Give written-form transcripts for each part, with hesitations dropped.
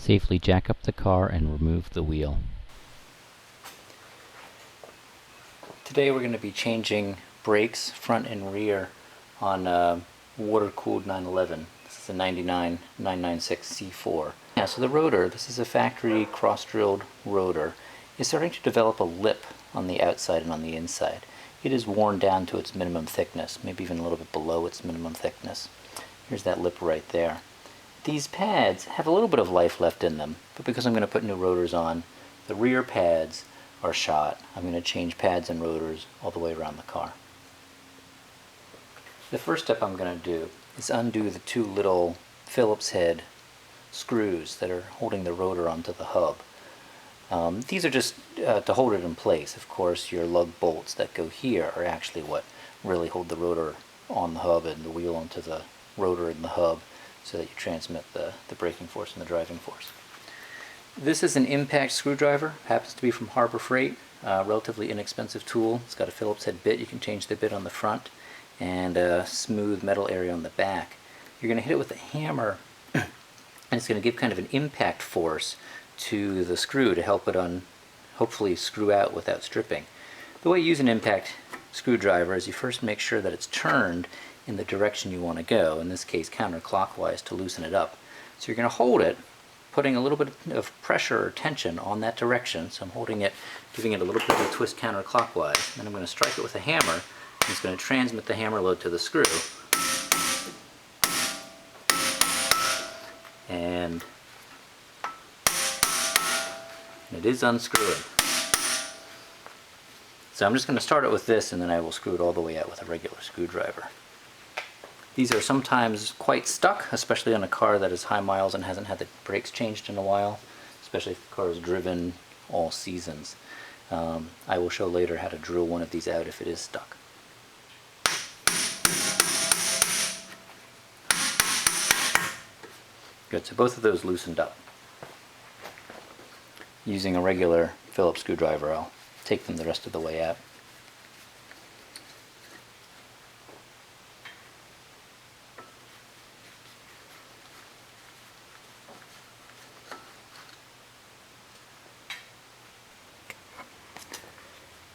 Safely jack up the car and remove the wheel. Today we're going to be changing brakes front and rear on a water-cooled 911. This is a 99 996 C4. Yeah, so the rotor, this is a factory cross-drilled rotor, is starting to develop a lip on the outside and on the inside. It is worn down to its minimum thickness, maybe even a little bit below its minimum thickness. Here's that lip right there. These pads have a little bit of life left in them, but because I'm going to put new rotors on, the rear pads are shot. I'm going to change pads and rotors all the way around the car. The first step I'm going to do is undo the two little Phillips head screws that are holding the rotor onto the hub. These are just to hold it in place. Of course, your lug bolts that go here are actually what really hold the rotor on the hub and the wheel onto the rotor in the hub, so that you transmit the braking force and the driving force. This is an impact screwdriver, happens to be from Harbor Freight, relatively inexpensive tool. It's got a Phillips head bit, you can change the bit on the front, and a smooth metal area on the back. You're going to hit it with a hammer, and it's going to give kind of an impact force to the screw to help it hopefully screw out without stripping. The way you use an impact screwdriver is you first make sure that it's turned in the direction you want to go, in this case counterclockwise, to loosen it up. So you're going to hold it, putting a little bit of pressure or tension on that direction. So I'm holding it, giving it a little bit of a twist counterclockwise. Then I'm going to strike it with a hammer, and it's going to transmit the hammer load to the screw. And it is unscrewing. So I'm just going to start it with this, and then I will screw it all the way out with a regular screwdriver. These are sometimes quite stuck, especially on a car that is high miles and hasn't had the brakes changed in a while, especially if the car is driven all seasons. I will show later how to drill one of these out if it is stuck. Good, so both of those loosened up. Using a regular Phillips screwdriver, I'll take them the rest of the way out.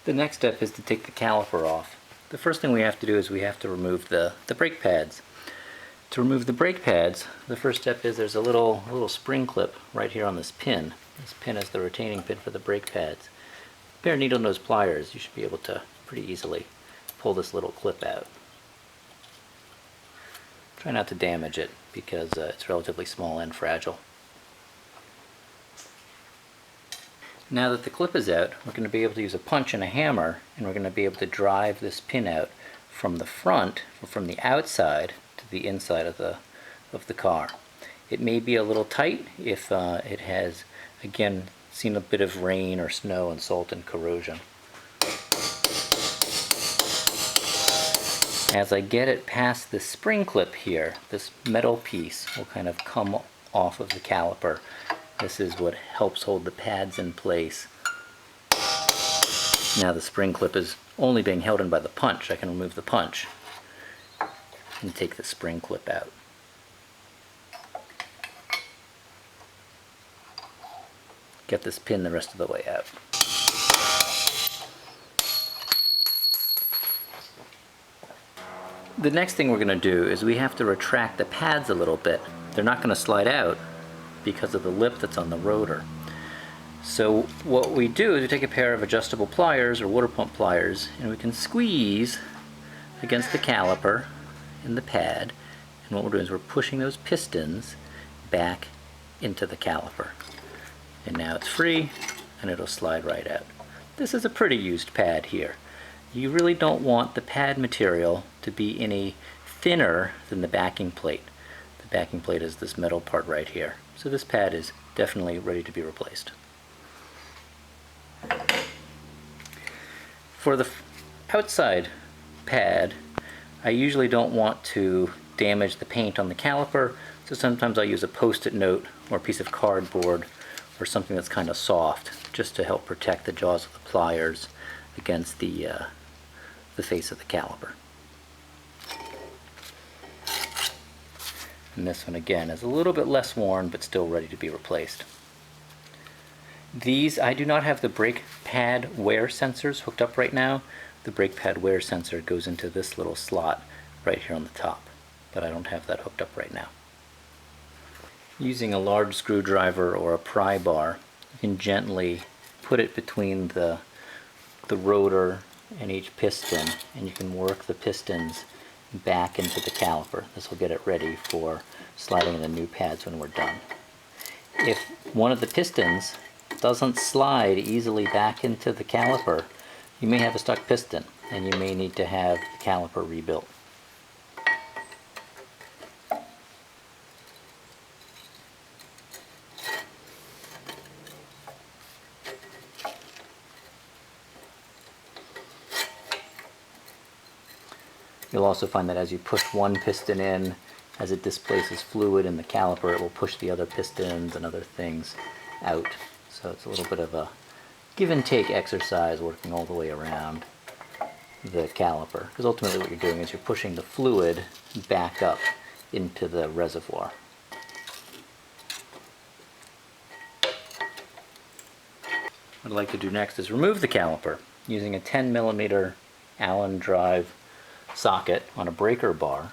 The next step is to take the caliper off. The first thing we have to do is we have to remove the brake pads. To remove the brake pads, the first step is there's a little spring clip right here on this pin. This pin is the retaining pin for the brake pads. A pair of needle nose pliers, you should be able to pretty easily pull this little clip out. Try not to damage it because it's relatively small and fragile. Now that the clip is out, we're going to be able to use a punch and a hammer, and we're going to be able to drive this pin out from the front, or from the outside to the inside of the car. It may be a little tight if it has, again, seen a bit of rain or snow and salt and corrosion. As I get it past the spring clip here, this metal piece will kind of come off of the caliper. This is what helps hold the pads in place. Now the spring clip is only being held in by the punch. I can remove the punch and take the spring clip out. Get this pin the rest of the way out. The next thing we're going to do is we have to retract the pads a little bit. They're not going to slide out because of the lip that's on the rotor. So what we do is we take a pair of adjustable pliers or water pump pliers, and we can squeeze against the caliper and the pad, and what we're doing is we're pushing those pistons back into the caliper. And now it's free and it'll slide right out. This is a pretty used pad here. You really don't want the pad material to be any thinner than the backing plate. The backing plate is this metal part right here. So this pad is definitely ready to be replaced. For the outside pad, I usually don't want to damage the paint on the caliper, so sometimes I'll use a post-it note or a piece of cardboard or something that's kind of soft, just to help protect the jaws of the pliers against the face of the caliper. And this one again is a little bit less worn but still ready to be replaced. These, I do not have the brake pad wear sensors hooked up right now. The brake pad wear sensor goes into this little slot right here on the top, but I don't have that hooked up right now. Using a large screwdriver or a pry bar, you can gently put it between the rotor and each piston, and you can work the pistons back into the caliper. This will get it ready for sliding in the new pads when we're done. If one of the pistons doesn't slide easily back into the caliper, you may have a stuck piston and you may need to have the caliper rebuilt. You'll also find that as you push one piston in, as it displaces fluid in the caliper, it will push the other pistons and other things out. So it's a little bit of a give and take exercise working all the way around the caliper. Because ultimately what you're doing is you're pushing the fluid back up into the reservoir. What I'd like to do next is remove the caliper using a 10mm Allen drive socket on a breaker bar.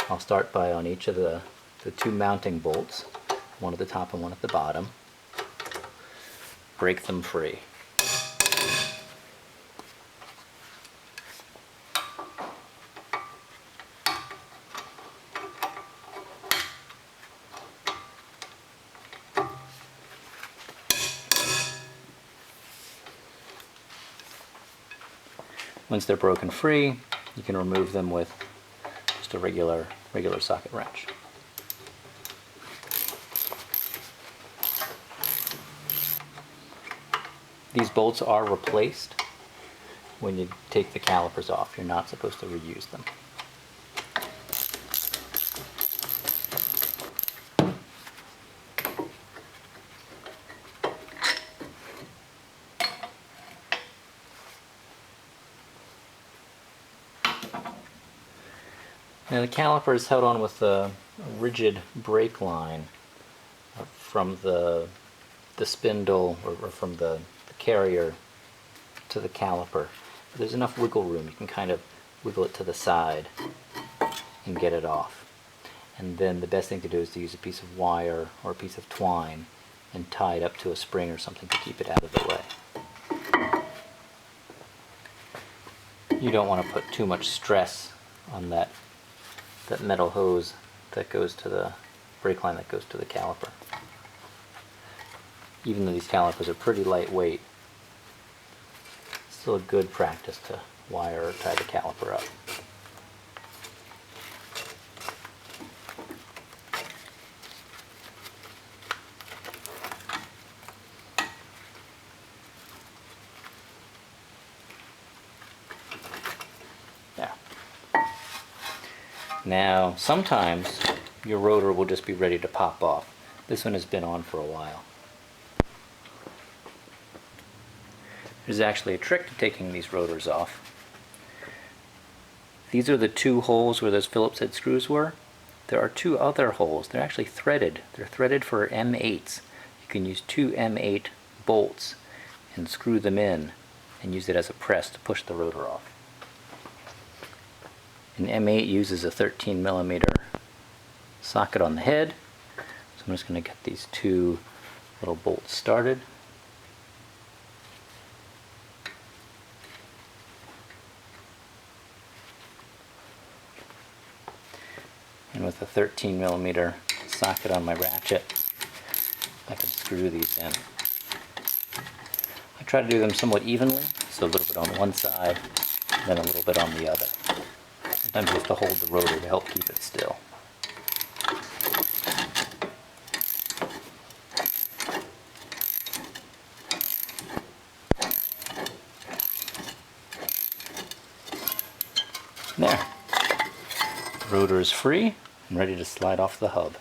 I'll start by on each of the two mounting bolts, one at the top and one at the bottom. Break them free. Once they're broken free, you can remove them with just a regular socket wrench. These bolts are replaced when you take the calipers off. You're not supposed to reuse them. Now the caliper is held on with a rigid brake line from the spindle or from the carrier to the caliper. There's enough wiggle room. You can kind of wiggle it to the side and get it off. And then the best thing to do is to use a piece of wire or a piece of twine and tie it up to a spring or something to keep it out of the way. You don't want to put too much stress on that metal hose that goes to the brake line that goes to the caliper. Even though these calipers are pretty lightweight, it's still a good practice to wire or tie the caliper up. There. Now, sometimes your rotor will just be ready to pop off. This one has been on for a while. There's actually a trick to taking these rotors off. These are the two holes where those Phillips head screws were. There are two other holes. They're actually threaded. They're threaded for M8s. You can use two M8 bolts and screw them in and use it as a press to push the rotor off. An M8 uses a 13mm socket on the head. So I'm just going to get these two little bolts started. And with a 13mm socket on my ratchet, I can screw these in. I try to do them somewhat evenly, so a little bit on one side, and then a little bit on the other. Sometimes you have to hold the rotor to help keep it still. There. The rotor is free and ready to slide off the hub.